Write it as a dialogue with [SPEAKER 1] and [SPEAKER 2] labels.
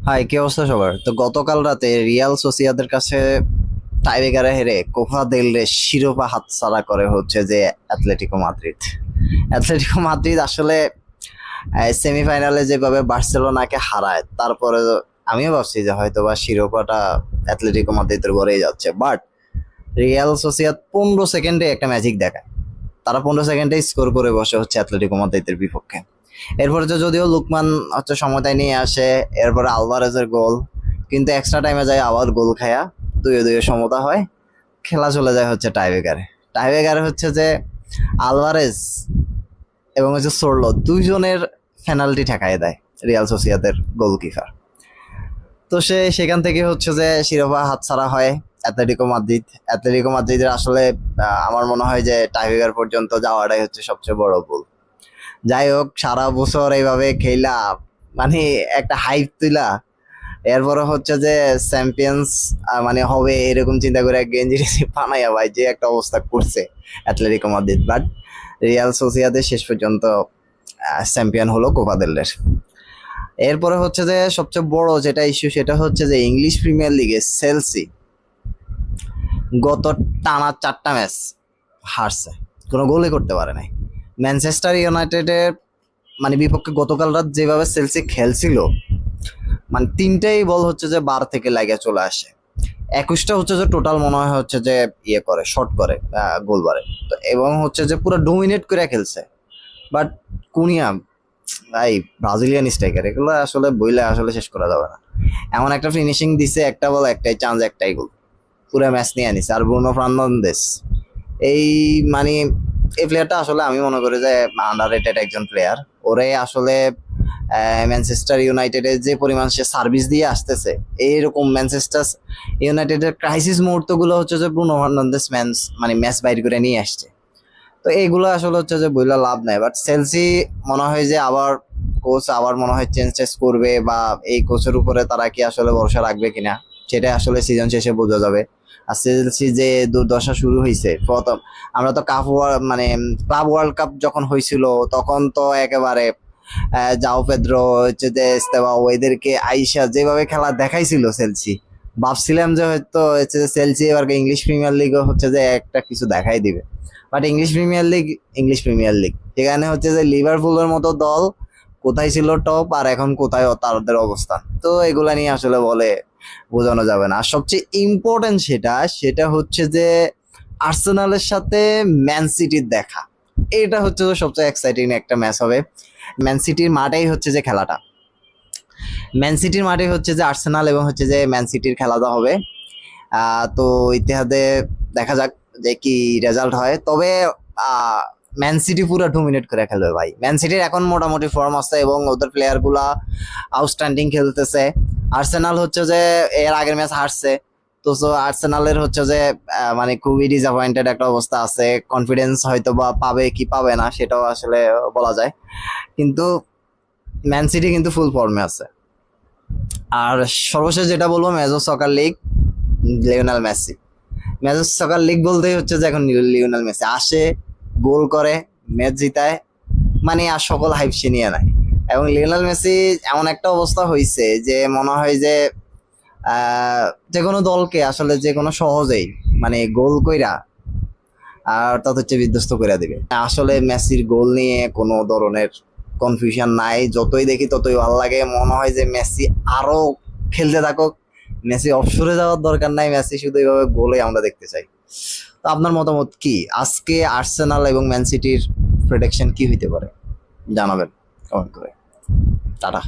[SPEAKER 1] High, কি অবস্থা সবার? তো গতকাল রাতে রিয়াল সোসিয়াদের কাছে টাইব্রেকারে হেরে কোপা দেল রে শিরোপা হাতছাড়া করে হচ্ছে যে অ্যাথলেটিকো মাদ্রিদ। অ্যাথলেটিকো মাদ্রিদ আসলে সেমিফাইনালে যেভাবে বার্সেলোনাকে হারায়, তারপরে আমিও ভাবছি যে হয়তো বা শিরোপাটা অ্যাথলেটিকো মাদ্রিদের ঘরেই যাচ্ছে, বাট রিয়াল সোসিয়াদ 15 সেকেন্ডে একটা ম্যাজিক দেখায়। তারা 15 সেকেন্ডে স্কোর করে বসে হচ্ছে অ্যাথলেটিকো মাদ্রিদের বিপক্ষে। এরপরে তো যদিও লুকমান হচ্ছে সমতায় নিয়ে আসে, এরপরে আলভারেজের গোল, কিন্তু এক্সট্রা টাইমে যায় আবার গোল খায়া 2-2 সমতা হয়, খেলা চলে যায় হচ্ছে টাইব্রেকারে। টাইব্রেকারে হচ্ছে যে আলভারেজ এবং হচ্ছে সোরলো দুইজনের পেনাল্টি ঠেকায় দেয় রিয়াল সোসিয়াদের গোলকিপার। তো সেখান থেকে হচ্ছে যে শিরোপা হাতছাড়া হয় অ্যাথলেটিকো মাদ্রিদের আসলে আমার মনে হয় যে টাইব্রেকার পর্যন্ত যাওয়াটাই হচ্ছে সবচেয়ে বড় ভুল। যাই হোক, সারা বছর এইভাবে খেলা, মানে একটা হাইপ তুইলা এরপরে হচ্ছে যে চ্যাম্পিয়ন্স মানে হবে এরকম চিন্তা করে গেঞ্জি টেঞ্জি বানাইয়া ভাই যে একটা অবস্থা করছে অ্যাথলেটিকো মাদ্রিদ, বাট রিয়াল সোসিয়াদের শেষ পর্যন্ত চ্যাম্পিয়ন হলো কোপা দেল রের। এরপরে হচ্ছে যে সবচেয়ে বড় যেটা ইস্যু সেটা হচ্ছে যে ইংলিশ প্রিমিয়ার লিগে চেলসি গত টানা 4টা ম্যাচ হারছে, কোনো গোলই করতে পারে নাই। ম্যানচেস্টার ইউনাইটেডের মানে বিপক্ষে গতকাল রাত যেভাবে চেলসি খেলছিল, মানে 3টাই বল হচ্ছে যে বার থেকে লাগিয়ে চলে আসে, 21টা হচ্ছে যে টোটাল মনে হয় হচ্ছে যে ইয়ে করে শর্ট করে গোল বারে, তো এবং হচ্ছে যে পুরো ডোমিনেট করে খেলছে। বাট কুনিয়া ভাই, ব্রাজিলিয়ান স্ট্রাইকার, এগুলো আসলে বইলে আসলে শেষ করা যাবে না। এমন একটা ফিনিশিং দিছে, একটা বল একটাই চান্স একটাই গোল, পুরো ম্যাচ নিয়ে আনিছে। আর ব্রুনো ফার্নান্দেস এই মানে এই প্লেয়ারটা আসলে আমি মনে করি যে আন্ডার রেটেড একজন প্লেয়ার। ওরে আসলে ম্যানচেস্টার ইউনাইটেডের যে পরিমাণ সে সার্ভিস দিয়ে আসতেছে, এইরকম ম্যানচেস্টার ইউনাইটেডের ক্রাইসিস মুহূর্তগুলো হচ্ছে যে ব্রুনো ফার্নান্দেস মানে ম্যাচ বাইর করে নিয়ে আসছে। তো এইগুলো আসলে হচ্ছে যে বইলা লাভ নাই। বাট চেলসি মনে হয় যে আবার কোচ আবার মনে হয় চেঞ্জ করবে, বা এই কোচের উপরে তারা কি আসলে ভরসা রাখবে কিনা সেটা আসলে সিজন শেষে বোঝা যাবে। আর চেলসি যে দুর্দশা শুরু হয়েছে প্রথম, আমরা তো মানে ক্লাব ওয়ার্ল্ড কাপ যখন হয়েছিল তখন তো একেবারে জাও পেদ্রো হচ্ছে যে এস্তেবা ওদেরকে আইসা যেভাবে খেলা দেখাইছিল চেলসি, ভাবছিলাম যে হয়তো হচ্ছে যে চেলসি এবার ইংলিশ প্রিমিয়ার লিগ হচ্ছে যে একটা কিছু দেখাই দিবে। বাট ইংলিশ প্রিমিয়ার লিগ সেখানে হচ্ছে যে লিভারপুলের মতো দল কোথায় ছিল টপ, আর এখন কোথায় তাদের অবস্থান, তো এগুলা নিয়ে আসলে বলে বোঝানো যাবে না। আর সবচেয়ে ইম্পর্টেন্ট সেটা হচ্ছে যে আর্সেনালের সাথে ম্যান সিটির দেখা, এটা হচ্ছে যে সবচেয়ে এক্সাইটিং একটা ম্যাচ হবে। ম্যান সিটির মাঠেই হচ্ছে যে খেলাটা, ম্যান সিটির মাঠে হচ্ছে যে আর্সেনাল এবং হচ্ছে যে ম্যান সিটির খেলাটা হবে। তো ইতিহাদে দেখা যাক যে কি রেজাল্ট হয়। তবে ম্যান সিটি পুরো ডোমিনেট করে খেলবে ভাই। ম্যান সিটির এখন মোটামুটি ফর্ম আছে এবং ওদের প্লেয়ার গুলা আউটস্ট্যান্ডিং খেলতেছে। আর্সেনাল হচ্ছে যে এর আগের ম্যাচ হারছে, তো আর্সেনালের হচ্ছে যে মানে খুবই ডিসঅ্যাপয়েন্টেড একটা অবস্থা আছে। কনফিডেন্স হয়তো বা পাবে কি পাবে না সেটাও আসলে বলা যায়, কিন্তু ম্যান সিটি কিন্তু ফুল ফর্মে আছে। আর সর্বশেষ যেটা বলবো, মেজর সকার লিগ, লিওনেল মেসি। মেজর সকার লিগ বলতেই হচ্ছে যে এখন লিওনেল মেসি আসে, গোল করে, ম্যাচ জিতায়, মানে আর সকল হাইপ সে নিয়ে নেয়। এবং লিওনেল মেসি এমন একটা অবস্থা হয়েছে যে মনে হয় যে যে কোনো দলকে আসলে যে কোনো সহজেই মানে গোল কইরা আর তা হচ্ছে বিধ্বস্ত করে দিবে। আসলে মেসির গোল নিয়ে কোনো ধরনের কনফিউশন নাই, যতই দেখি ততই ভালো লাগে। মনে হয় যে মেসি আরো খেলতে থাকুক, মেসি অবসরে যাওয়ার দরকার নাই, মেসি শুধু এইভাবে গোলে আমরা দেখতে চাই। তো আপনার মতামত কি আজকে আর্সেনাল এবং ম্যান সিটির প্রেডিকশন কি হইতে পারে, জানাবেন কমেন্ট করে। টাটা।